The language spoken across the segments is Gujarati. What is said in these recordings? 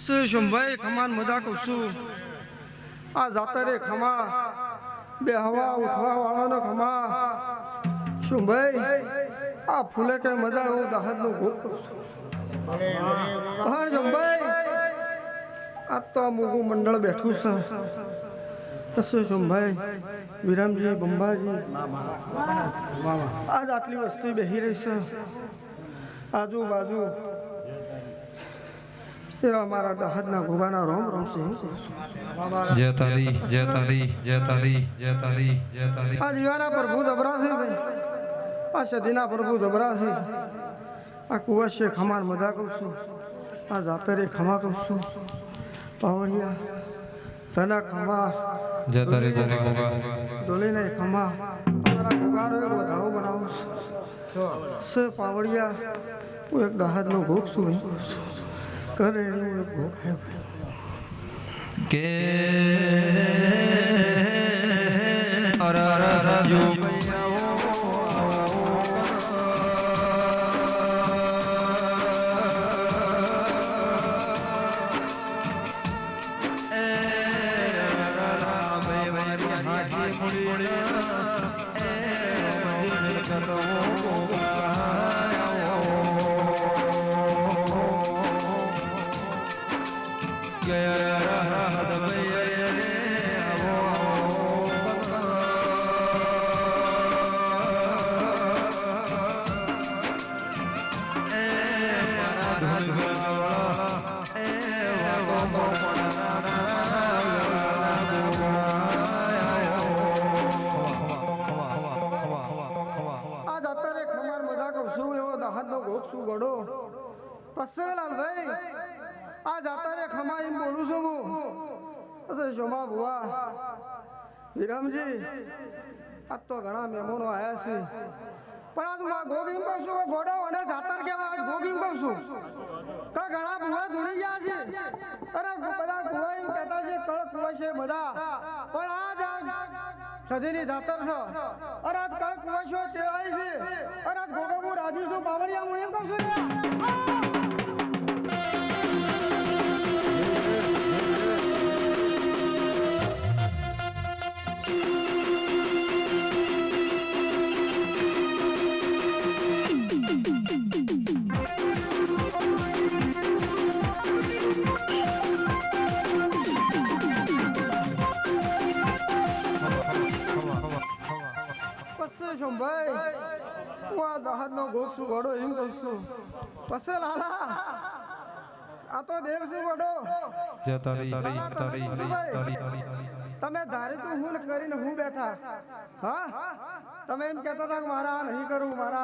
શંભાઈ ખમાન મજા કરશું આ જાતા રે ખમા બે હવા ઉઠવા વાળાનો ખમા શંભાઈ આ ફૂલે કે મજા હું દહદ નું ભૂખ કરશું હા શંભાઈ આ તો આ મોગું મંડળ બેઠું છે શંભાઈ વિરામજી બંબાજી આજ આટલી વસ્તી બેહી રહી છે આજુબાજુ અમારા દહદના ભોગાના રોમ રોમ સિંહ જય તારી જય તારી જય તારી જય તારી જય તારી આ દીવાના પ્રભુ જબરા છે આ સદીના પ્રભુ જબરા છે આ કુવાશે ખમાન મજા કરશું આ જાતરે ખમા કરશું પાવડિયા તના ખમા જય તારી તારી ગોગા ડોલીને ખમા અમારા ભોગાનો એક વધારો બનાવું છે પાવડિયા હું એક દહદનો ભોગ છું કરે કે અર રાજુ આ જાતા રે ખમા એમ બોલું છું હું શોમા ભુવા વિરમજી આજ તો ઘણા મહેમાનો આવ્યા છે પણ આજ ગોગીમ કરશું ઘોડો અને જાતર કેવા આજ ગોગીમ કરશું કા ઘણા ભુવા ધૂણી ગયા છે અરે બધા ભુવા એમ કહેતા છે કળ કુવા છે બધા પણ આજ સદીની જાતર છે અરે આજ કળ કુવા છો તેવાય છે અરે આજ ગોગો રાજી છું પાવડિયા હું એમ કહું છું ઘોડો એમ કહું પસે લાલા આ તો દેવસી ઘોડો જય તારી તારી તારી તારી તમે ધારી તું હું કરીને હું બેઠા હા તમે એમ કહેતા હતા કે મારા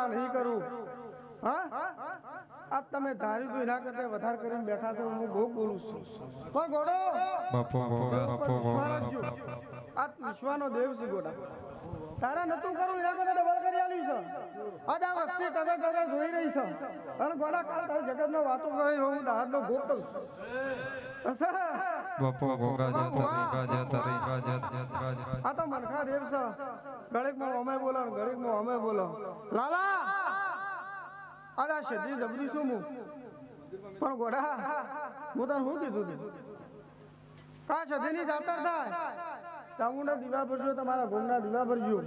નહીં કરું હા આપ તમે ધારી તું એના કરતા વધારે કરીને બેઠા છો હું ભોગ બોલું છું પણ ઘોડો બાપો ગોગા બાપો ગોગા આ વિશ્વાનો દેવસી ઘોડા તારા નતું કરું એના કરતા ડબલ કરી આલી છે આજ આ વસ્તી ટગર ટગર જોઈ રહી છે અને ગોડા કાલ તારી જગતનો વાતો કરે હું દાદનો ભોગ કરું બાપો ગોગા જય તારી આ તો મનખા દેવ છે ગળેકમાં અમે બોલો ગળેકમાં અમે બોલો લાલા આ સજી જબરી છું હું પણ ગોડા હું તને શું કીધું કા સજીની જાતર થાય ચામુંડા દીવા ભરજો તમારા ગોમના દીવા ભરજો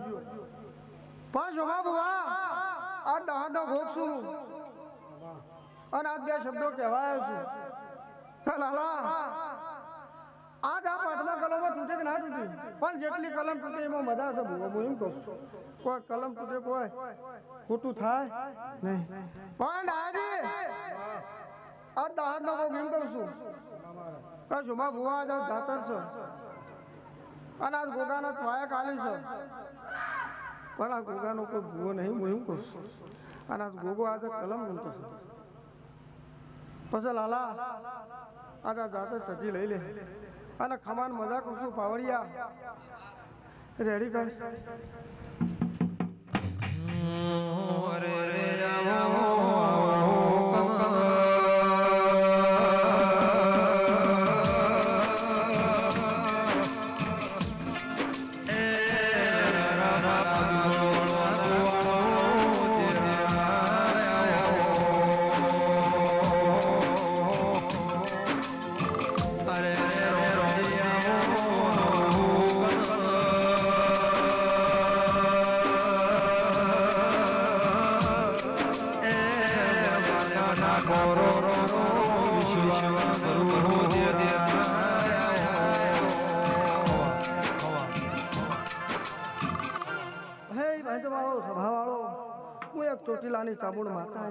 પાંચ હોમા બુવા આ દહાનો ભોગ છું અને આ બે શબ્દો કહેવાય છે લાલા આજ આ પાંચમા કલમો તૂટે કે ના તૂટી પણ જેટલી કલમ તૂટે એમાં મજા છે ભૂવો હું એમ કહું કોઈ કલમ તૂટે કોઈ ખોટું થાય નહીં પણ આજે આ દહાનો ભોગ એમ કહું છું કા હોમા બુવા આજ જાતર છે અને આ ગોગાનો વાયા કાલી છે પણ આ ગોગાનો કોઈ ભૂવો નહીં હું એમ કહું છું અને આ ગોગો આજે કલમ બનતો છે પછી લાલા આજે જાતે સજી લઈ લે અને ખમાન મજા કરશું પાવડિયા રેડી કર અરે રે રામો ચોટીલાની ચામુંડ માતા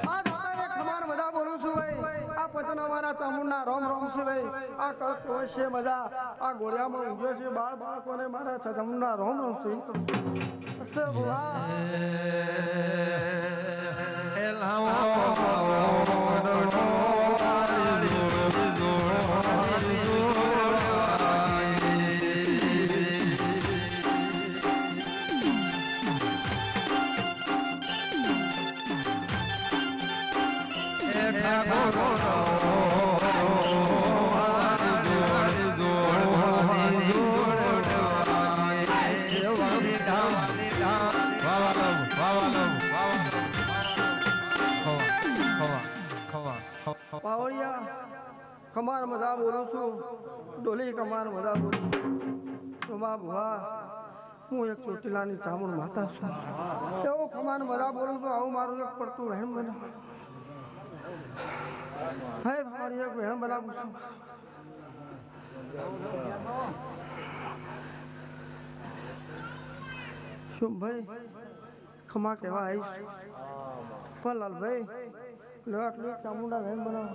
આ જાતા ખમાન મજા બોલું છું ભાઈ આ પચન અમારા ચામુંડના રોમ રોમ છે ભાઈ આ કળક છે મજા આ ગોળિયામાં ઊંઘ્યો છે બાળ બાળકોને મારા ચામુંડના રોમ રોમ છે અસે ભુવા પાવળિયા ખમાર મજા બોલું છું ડોલી કમાર મજા બોલું છું ભુવા હું એક ચોટીલાની ચામુંડ માતા છું એવો ખમાર મજા બોલું છું આવું મારું એક પડતું વહેમ બના હે મારી એક વહેમ બનાવું છું શું ભાઈ ખમા કહેવા આવીશ પણ લાલભાઈ લો આટલું ચામુંડા વહેમ બનાવો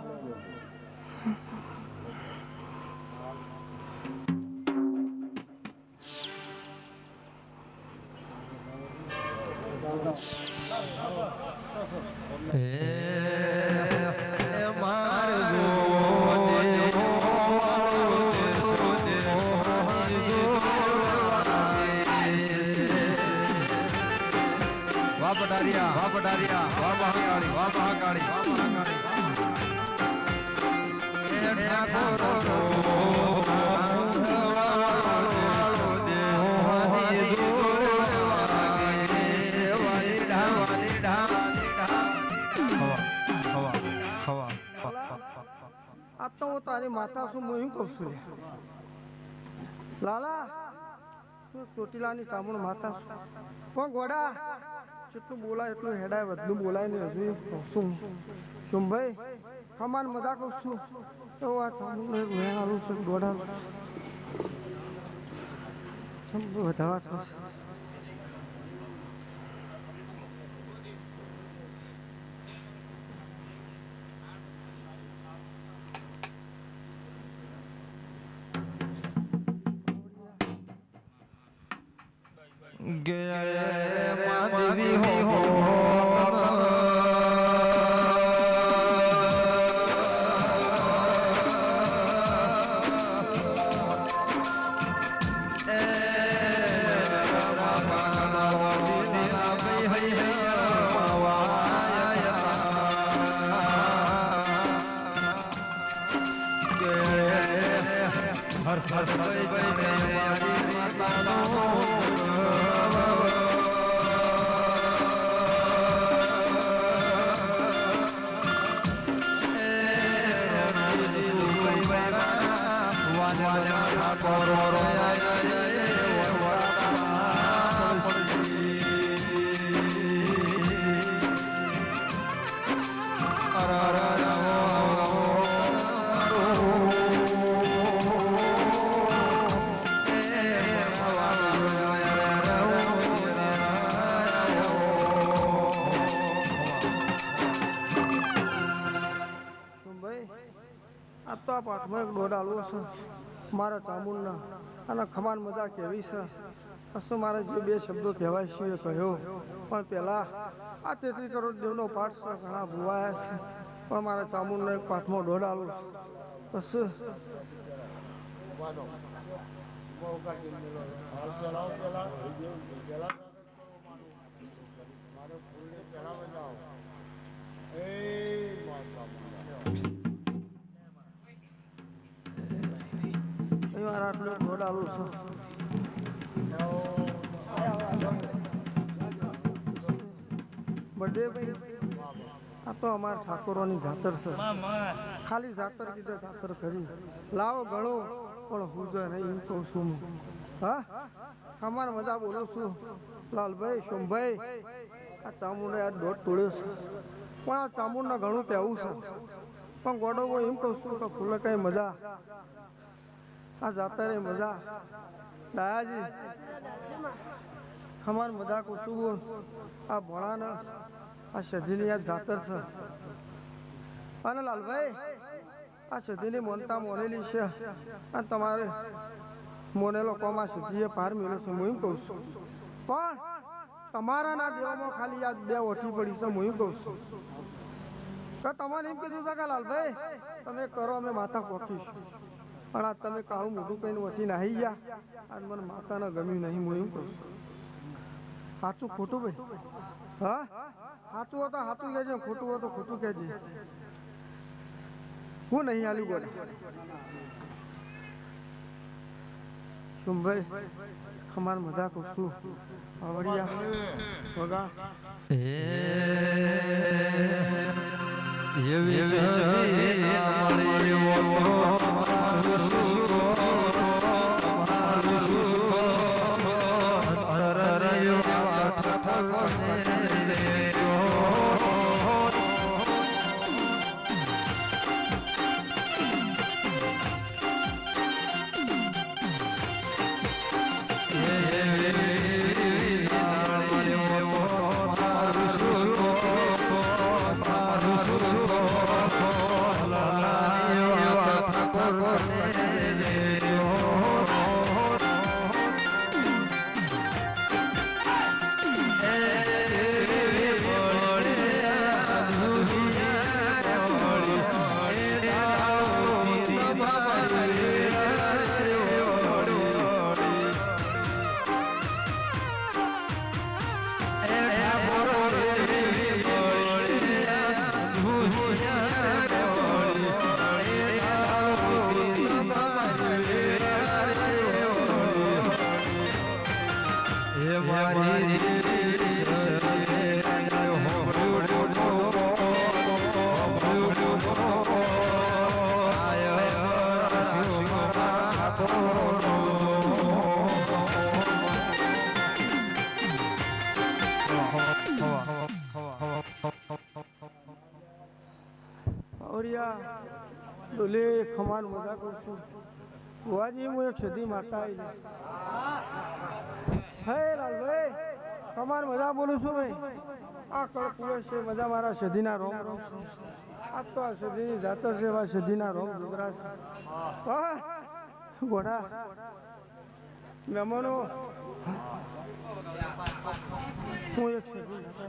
આ તો હું તારી માતા છું હું એમ કહું છું લાલા તું ચોટીલાની ચામુંડ માતા છું પણ ગોડા જેટલું બોલાય એટલું હેડાય વધુ બોલાય ને હજુ શું શું ભાઈ કમાન મજા કહું છું તો આ ચામુંડ વેણાલું છે ગોડા વધાવા થશે માધવી હો હર હર પાઠમાં એક દોડાલવો છે મારા ચામુંડના અને ખમાન મજા કેવી છે અસુ મારા જે બે શબ્દો કહેવાય છે એ કહ્યો પણ પહેલાં આ 33 કરોડ દેવનો પાઠ છે ઘણા ભૂવાયા છે પણ મારા ચામુંડનો એક પાઠમાં દોડાલવો છે બસ આટલું દોડાલું છે બર્થડે ભાઈ આ તો અમારા ઠાકોરોની જાતર છે ખાલી જાતર કીધે જાતર કરી લાવો ઘણું પણ હું જો નહીં એમ કહું છું હા અમારે મજા બોલું છું લાલભાઈ સોમભાઈ આ ચામુંડે આ દોઢ તોડ્યો છે પણ આ ચામુંડને ઘણું કહેવું છે પણ ગોડો હું એમ કહું છું કે ફૂલે કઈ મજા આ જાતા રે મજા ડાયાજી ખમાર મજાક ઓછું બોલ આ ભોળાને આ સધીની યાદ જાતર છે અને લાલભાઈ આ સધીની મોનતા મોનેલી છે અને તમારે મોનેલો કોમા સધીએ પાર મેળ્યો છે હું એમ કહું છું પણ તમારા ના દેવામાં ખાલી યાદ બે ઓઠી પડી છે હું એમ કહું છું તો તમારે એમ કીધું છે કે લાલભાઈ તમે કરો અમે માતા પોખીશું પણ આ તમે કાળું મોઢું કહીને વધી નાહી ગયા આજ મને માતાને ગમ્યું નહીં હું એમ કહું છું સાચું ખોટું ભાઈ હા સાચું હોય તો સાચું કહેજે ખોટું હોય તો ખોટું કહેજે હું નહીં આલ્યું ગોડા શું ભાઈ ખમાર મજાક શું આવડિયા વગા ડોલે ખમાન મજા કરું છું બુઆજી હું એક સદી માતા હે લાલભાઈ ખમાન મજા બોલું છું ભાઈ આ કળકુએ છે મજા મારા સદીના રોમ રોમ આ તો આ સદીની જાતર છે આ સદીના રોમ જોગરા છે હા ઘોડા મહેમાનો હું એક સદી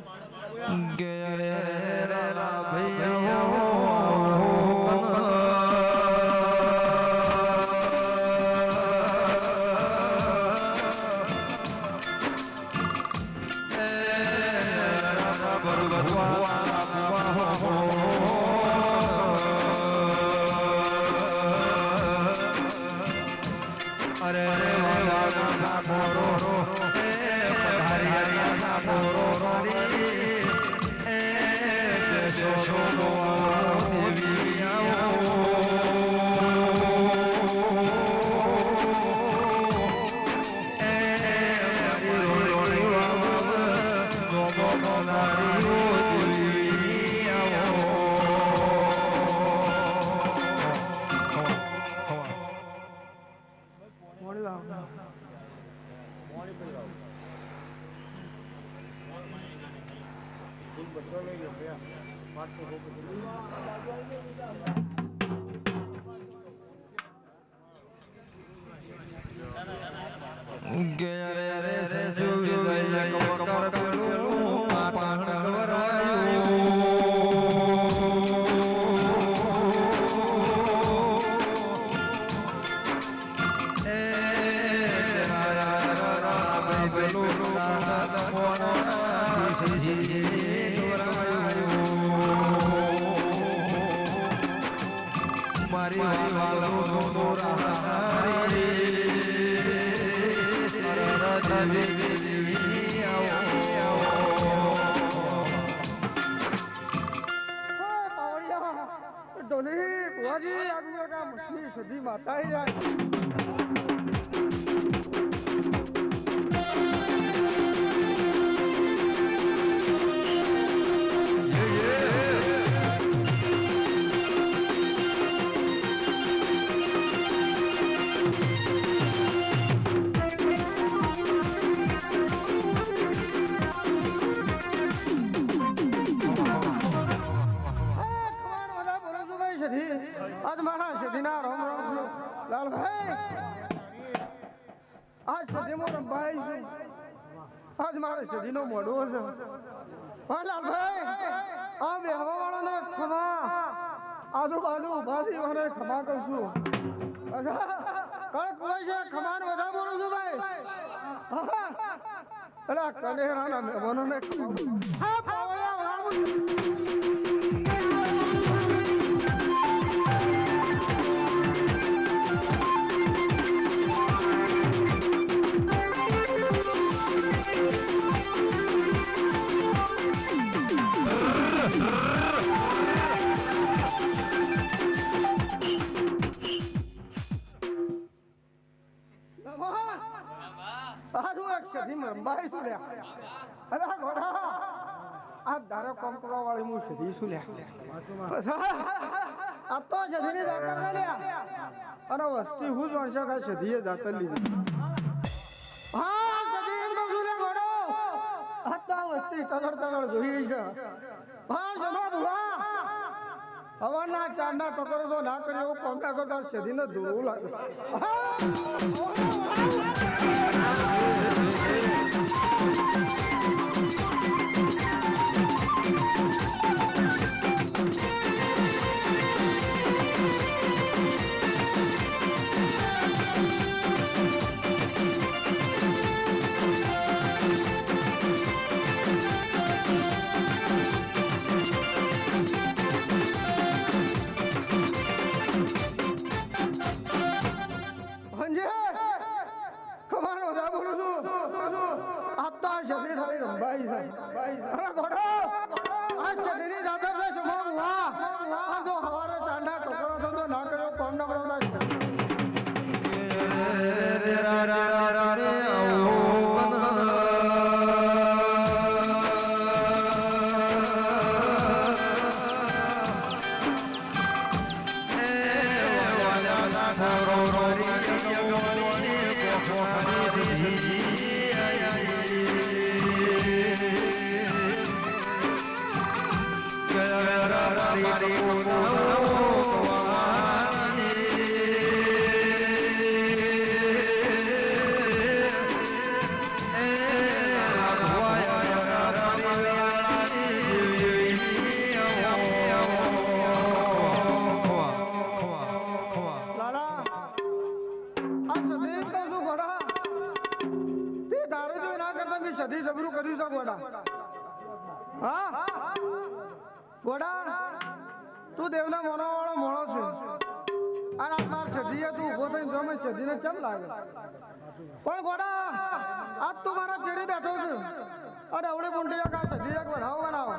સદી માતા આજ મારા સદીના રામ રામ છું લાલભાઈ આજ સદીમો રંભાઈ છે આજ મારા સદીનો મોઢો છે હા લાલભાઈ આ બેહવા વાળાને ખમા આજુબાજુ ઉભા થઈ વાળાને ખમા કરશું અચ્છા કણ કોઈ છે ખમાન વધારે બોલું છું ભાઈ અલા કનેરાના મહેમાનોને હા પાવળિયા વસ્તી હું જોણશો કે સધીએ જાતર લીધી હા સધી એમ કહું લે ઘોડો આ તો વસ્તી તગડ તગડ જોઈ રહી છે હા જમા બુવા હવાના ચાંદના ટકોરો તો ના કર્યો એવો કોમ ના કરતા સધીને ધૂળવું લાગે સધી જબરું કર્યું છે ગોડા હા ગોડા તું દેવના મોનો વાળો મોણો છે અને આ માર સધીએ તું ઉભો થઈને જો મેં સધીને કેમ લાગે પણ ગોડા આજ તું મારા ચેડી બેઠો છે અને અવળી મુંડી કા સધી એક વધાવો બનાવો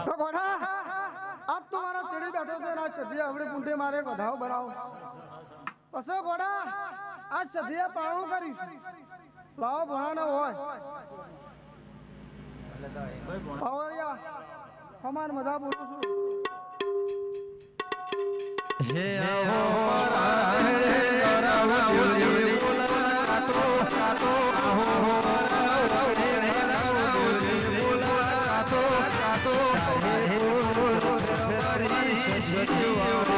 તો ગોડા આજ તું મારા ચડી બેઠો છે આ સધીએ અવળી મુંડી મારે વધાવો બનાવો પછી ગોડા આ સધીએ પાણું કરીશ લાવો ભણાનો હોય પાવળિયા સમાન મજા બોલું છું હે આવો રાહે રાવલી બોલા તો આહો રાવલી બોલા તો હે હરી સજવાળો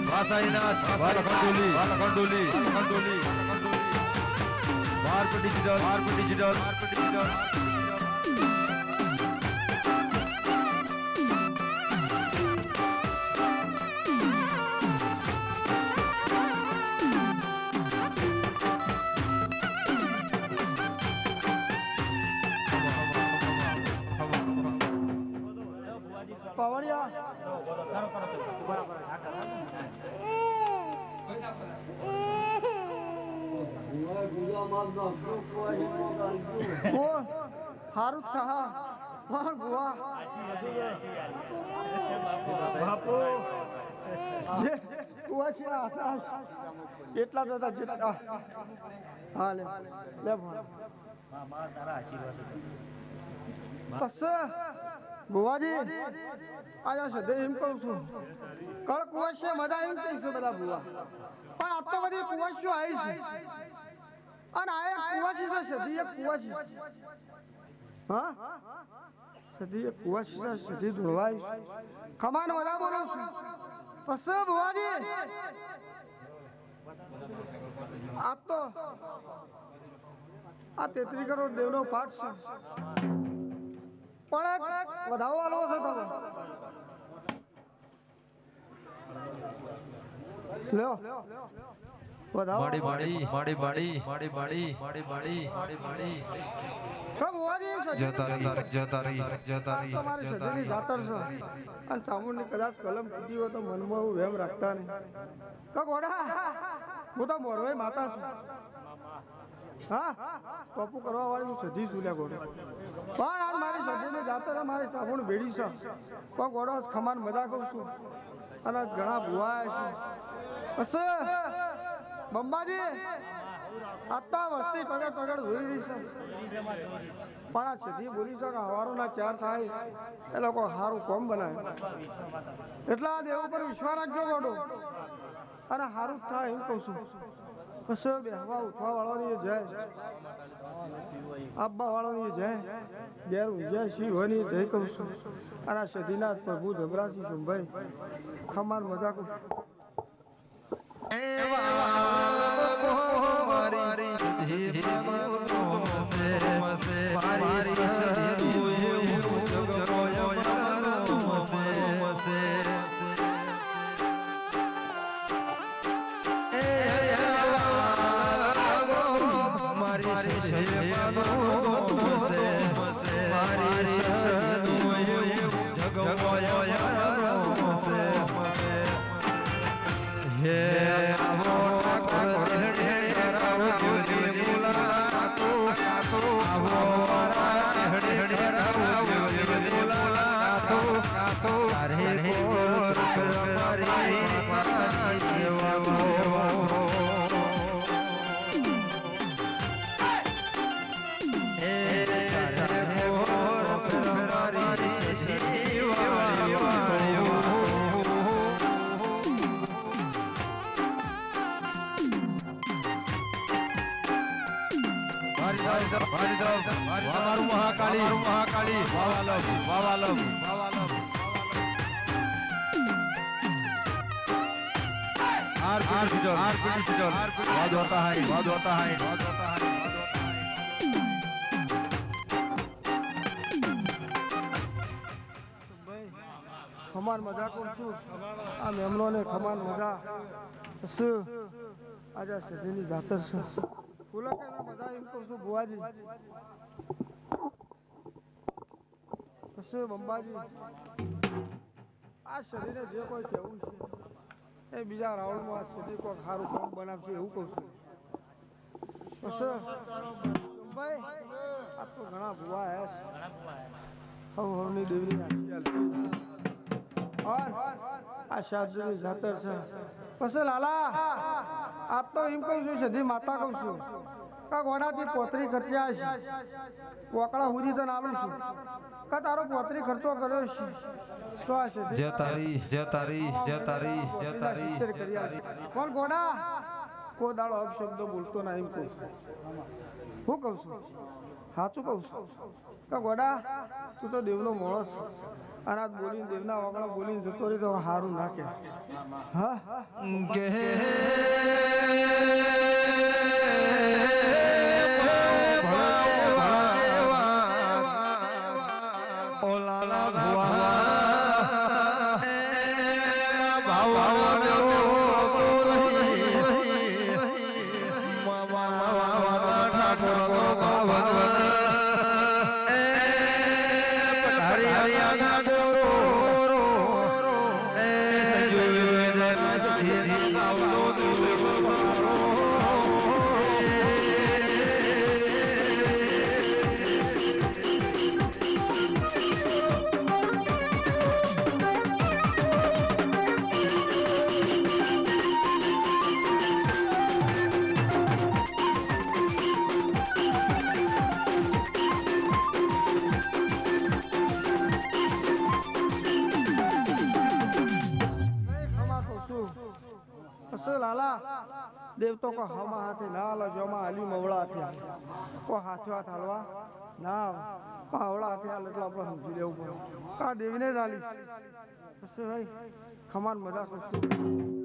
વાસાઈનાથ વાલખંડોલી ભારત ડિજિટલ હારું થા પણ બુઆ જે બુઆ છે આકાશ એટલા તો હતા જેટલા હા લે ફોન બસ બુવાજી આજે સદે એમ કહું છું કળ કુવાશ્ય મજા એમ કહીશું બધા બુવા પણ આ તો બધી કુવાશ્યો આવી છે અને આ એક કુવાસી છે સદી એક કુવાસી હા સદી એક કુવાસી છે સદી ધોવાઈ ખમાન મજા બોલું છું બસ બુવાજી આ તો આ 33 કરોડ દેવનો પાઠ છે પણ વધાવો આલો છે તમે લ્યો વધાવો માડી કબ હોવાજી જતારી તમારી સજની જાતર છે અને ચામુંડની કદાચ કલમ કીધી હોય તો મનમાં હું વેમ રાખતા નહીં કબ ઓડા હું તો મોરવાઈ માતા છું હા પપ્પુ કરવા વાળી હું સજી છું લે ગોડો પણ આજ મારી સજીની જાતર મારી ચામુંડ ભેડી છે પણ ગોડો ખમાન મજા કહું છું અને ઘણા ભુવાયા છે બસ બંબાજી આતા વસ્તી ટગડ જોઈ રહી છે પણ આ સીધી બોલી છે કે હવારોના 4 થાય એ લોકો સારું કોમ બનાવે એટલે આ દેવ પર વિશ્વાસ રાખજો ગોડો અને સારું થાય એમ કહું છું બસ બેહવા ઉઠવા વાળાની જય આપવા વાળાની જય ઘેર ઊંઝ્યા શિવની જય કહું છું અને આ સધીનાથ પ્રભુ જબરાજી સંભાઈ ખમાન મજા કહું છું महाकाली वावालम बहुत होता है ખમાન મજા કરું છું આ મેમલોને ખમાન મજા શું આજે સજીની જાતર છે ફૂલો કે મેં બધા એમ કહું છું બુવાજી શું બંબાજી આ શરીરે જે કોઈ કહેવું છે એ બીજા રાઉન્ડમાં સુધી કોઈ સારું કામ બનાવશે એવું કહું છું ભાઈ આ તો ઘણા ભુવા હે હવની દેવની આ શાસ્ત્રી જાતર છે પછી લાલા આપ તો એમ કહું છું સધી માતા કહું છું કા ગોડાથી પોતરી ખર્ચ્યા છે કોકડા હુરી તો આવું છું કા તારો પોતરી ખર્ચો કર્યો છે તો આ છે જય તારી કોણ ગોડા કો દાડો અપશબ્દ બોલતો ના એમ કહું હું કહું છું સાચું કહું છું કા ગોડા તું તો દેવનો માણસ અને આ બોલીને દેવના વાગણા બોલીને જતો રહી તો સારું નાખે હા શું લાલા દેવ તો કો હમા હાથે ના હાલો જોમાં હાલી મવળા હાથે કો હાથે હાથ હાલવા ના પાવળા હાથે હાલ એટલે આપણે સમજી લેવું પડે કા દેવીને જ હાલી શું ભાઈ ખમાન મજા કરશું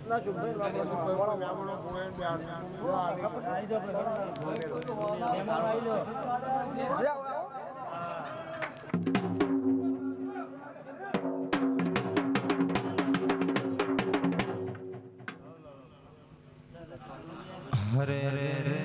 ના શુભભાઈ હરે હરે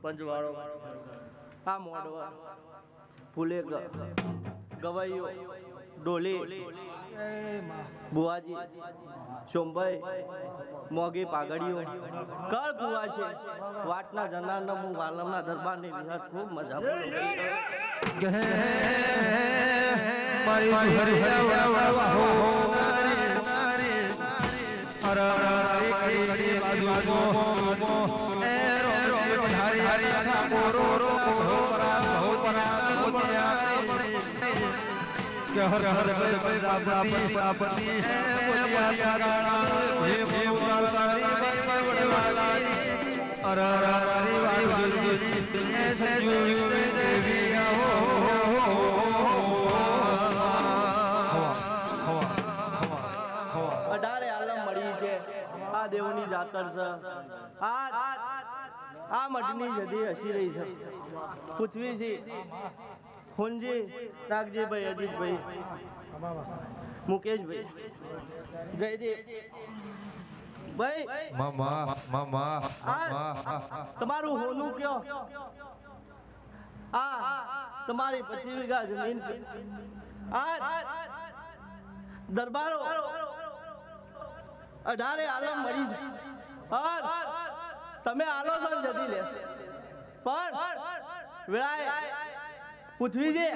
પંચવાળો આ મોડવા ફૂલે ગવાઈઓ ડોલી બુઆજી સોમભાઈ મોગી પાઘડીઓ કર બુઆ છે વાટના જનારનો હું વાલમના દરબારની વિરાટ ખૂબ મજા हर हर प्रजापति અઢારે આલમ મળી છે આ દેવની જાતર છે આ મઢની જદી હસી રહી છે પૃથ્વી છે હુંજી નાગજીભાઈ અજીતભાઈ મુકેશભાઈ જયદેવ ભાઈ મામા તમારું હોનું કયો આ તમારી 25 વીઘા જમીન આ દરબારો અઢારે આલમ મળી છે તમે આલો છો જતી લેશો પણ વેળાએ પૃથ્વી છે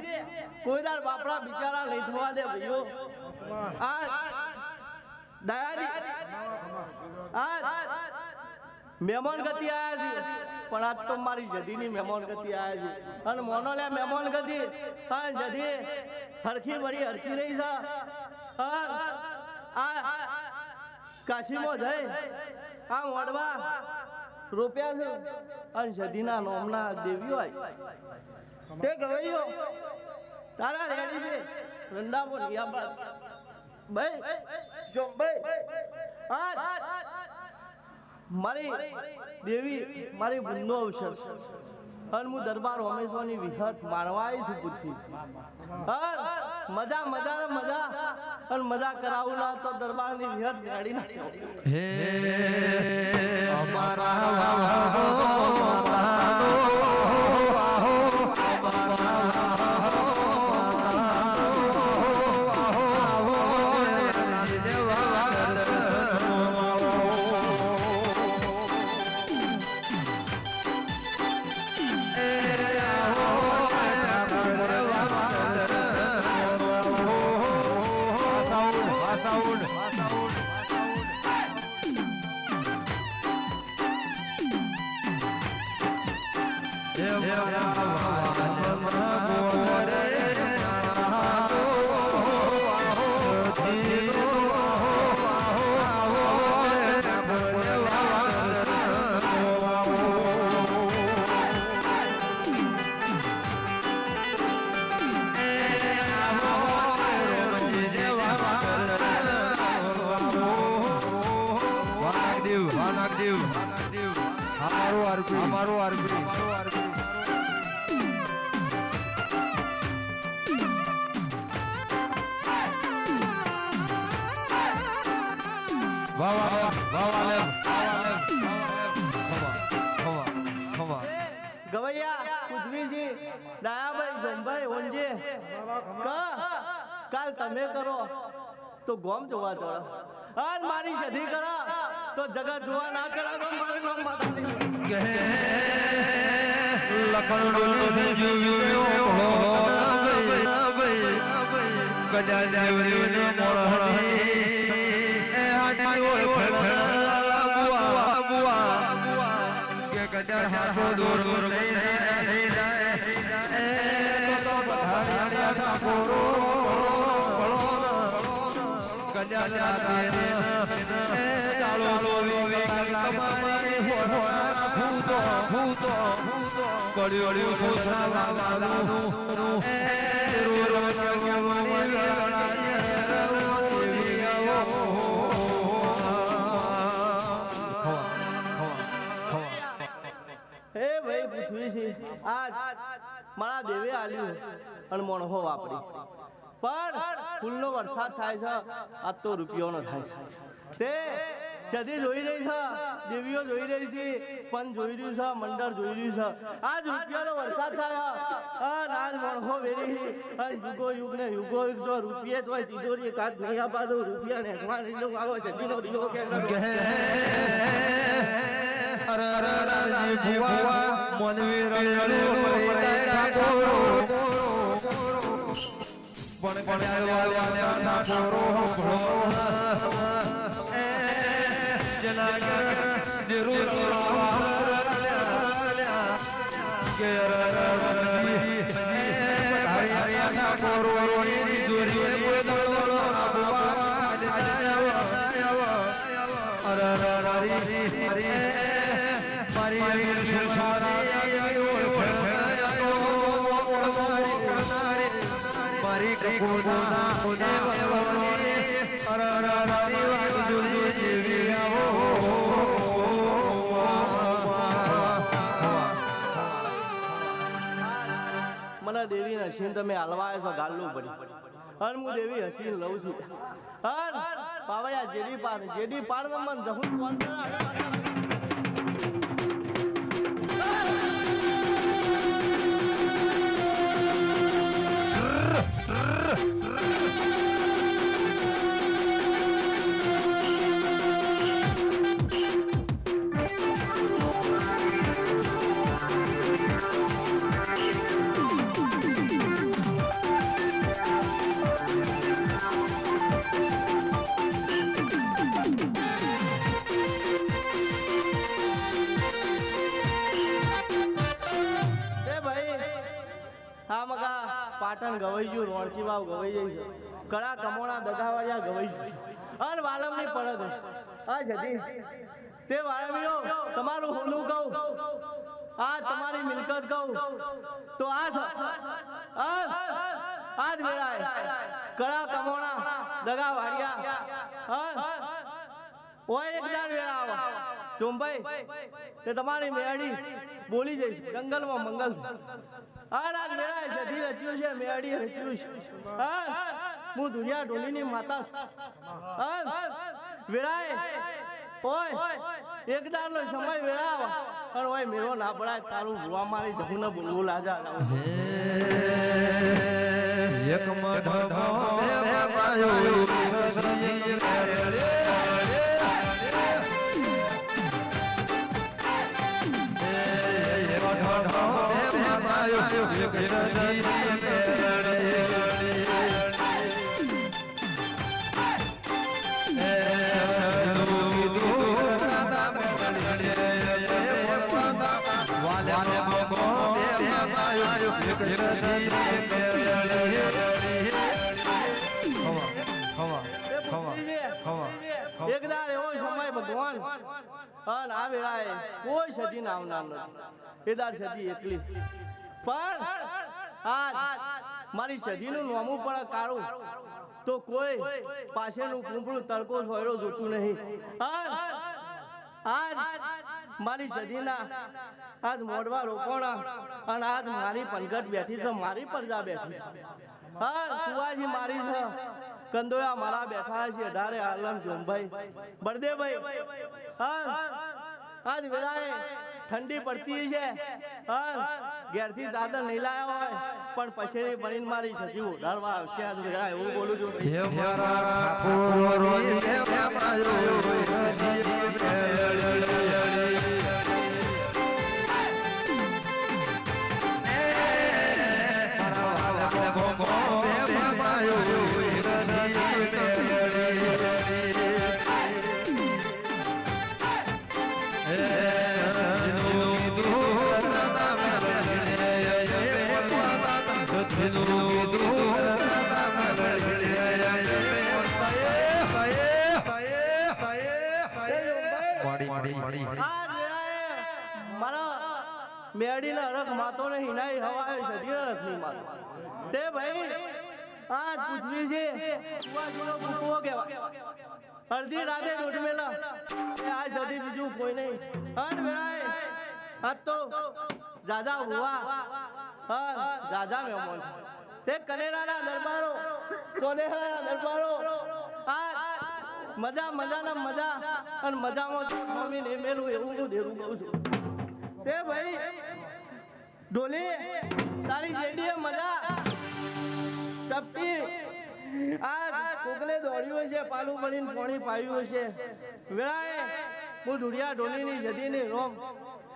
કોઈદાર બાપડા બિચારા લઈ થવા દે ભાઈઓ આ દયાની આ મહેમાન ગતિ આયા છે પણ આજ તો મારી જદીની મહેમાન ગતિ આયા છે અને મોનો લે મહેમાન ગતિ હા જદી હરખી બળી હરખી રહી છે આ કાશીમાં જઈ આ મોડવા રોપ્યા છે અને જદીના નોમના દેવીઓ આવી તે ગવૈયો તારા રેડી છે રંડાપો રિયાબાદ ભાઈ જો ભાઈ આ મારી દેવી મારી બુનનો અવસર અને હું દરબાર હંમેશાની વિહત મારવા આવી છું પૂછી મજા અને મજા કરાવું ના તો દરબારની વિહત ગાડી નાખ્યો હે અમારા અમારું આરબી ગવૈયા પૃથ્વીજી ડાયાભાઈ સોમભાઈ ઓંજે કાલ તમે કરો તો ગોમ જોવા ચડે અને મારી સધી કરો તો જગત જોવા ના ચડા તો મારી નામ માતાની મારા દેવે આલ્યું અને મોણહો વાપરી પણ ફૂલનો વરસાદ થાય છે આજ તો રૂપિયોનો થાય છે તે સદી જોઈ રહી છે દેવીઓ જોઈ રહી છે પણ જોઈ રહ્યું છે મંડળ જોઈ રહ્યું છે આજ રૂપિયાનો વરસાદ થાય અને આજ મોણહો વેરી અને યુગો યુગ ને યુગો યુગ જો રૂપિયે તો તિજોરી કાઢ નહીં આપા દો રૂપિયા ને એકવાર લીધો આવો સદીનો દીવો કે મને દેવી હસીન તમે હલવાય છો ગાલું પડી અને હું દેવી હસીન લઉં છું અને પાવડિયા જેડી પાડ મન જહું કોણ પાટણ ગવાઈ ગયું રોણકી વાવ ગવાઈ જાય છે કળા કમોણા દગાવાળિયા ગવાઈ છે અને વાલમની પડત આ જતી તે વાલમીઓ તમારું હોનું કહું આ તમારી મિલકત કહું તો આ આજ વેળાએ કળા કમોણા દગાવાળિયા ઓય એક દાડ વેળા આવો સોમભાઈ તે તમારી મેળી બોલી જઈશ જંગલમાં મંગલ આ રાત મેળાએ સધી રચ્યું છે મેળી રચ્યું છે હું દુનિયા ઢોલીની માતા વેળાએ ઓય એક દાડનો સમય વેળા અને ઓય મેળો ના પડાય તારું ભૂવા મારી જવું ને બોલવું લાજા એક વાલે એક દાડ એવો સમય ભગવાન અને આ વેળાએ કોઈ સદી ના આવનાર નથી એ દાડ સદી એકલી પણ આજ મારી સદીનું નોમું પણ કાઢું તો કોઈ પાછળનું કુંભળું તડકો સોયરો જોતું નહીં આજ મારી સદીના આજ મોડવા રોકોણા અને આજ મારી પંકજ બેઠી છે મારી પ્રજા બેઠી છે કુવાજી મારી છે કંદોયા મારા બેઠા છે ડારે આલમ જોમભાઈ બળદેવભાઈ આજ વેળાએ ઠંડી પડતી છે ઘેરથી સાધન નહીં લાયા હોય પણ પછી બનીને મારી સજી ઉડાડવા આવશે આજ વેળા એવું બોલું છું મેડીને અરખ માતો ને હિનાઈ હવાએ સદીને અરખ નહીં માતો તે ભાઈ આજ પૂછવી છે કુકવો કહેવાય અડધી રાતે દોઢમેલા આજ સદી બીજું કોઈ નહીં અન ભાઈ આજ તો જાજા હુવા જાજા મહેમાન તે કનેરાના દરબારો ચોદેહાના દરબારો આજ મજા મજાના મજા અને મજામાં સ્વામી ને મેલું એવું હું દેરું કહું છું તે ભાઈ ઢોલી તારી જેડીએ મજા ચપટી આ કોકલે દોડ્યું છે પાલું ભરીને પાણી પાયું છે વેળાએ હું ઢુડિયા ઢોલીની જદીની રોમ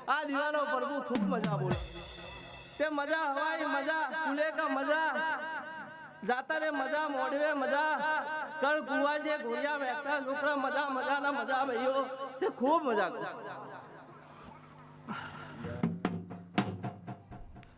આ દીવાનો પ્રભુ ખૂબ મજા બોલે તે મજા હવાઈ મજા કુલે કા મજા જાતા રે મજા મોડવે મજા કણ કુવા છે ઘોડિયા બેઠા છોકરા મજા મજાના મજા ભાઈઓ તે ખૂબ મજા કરે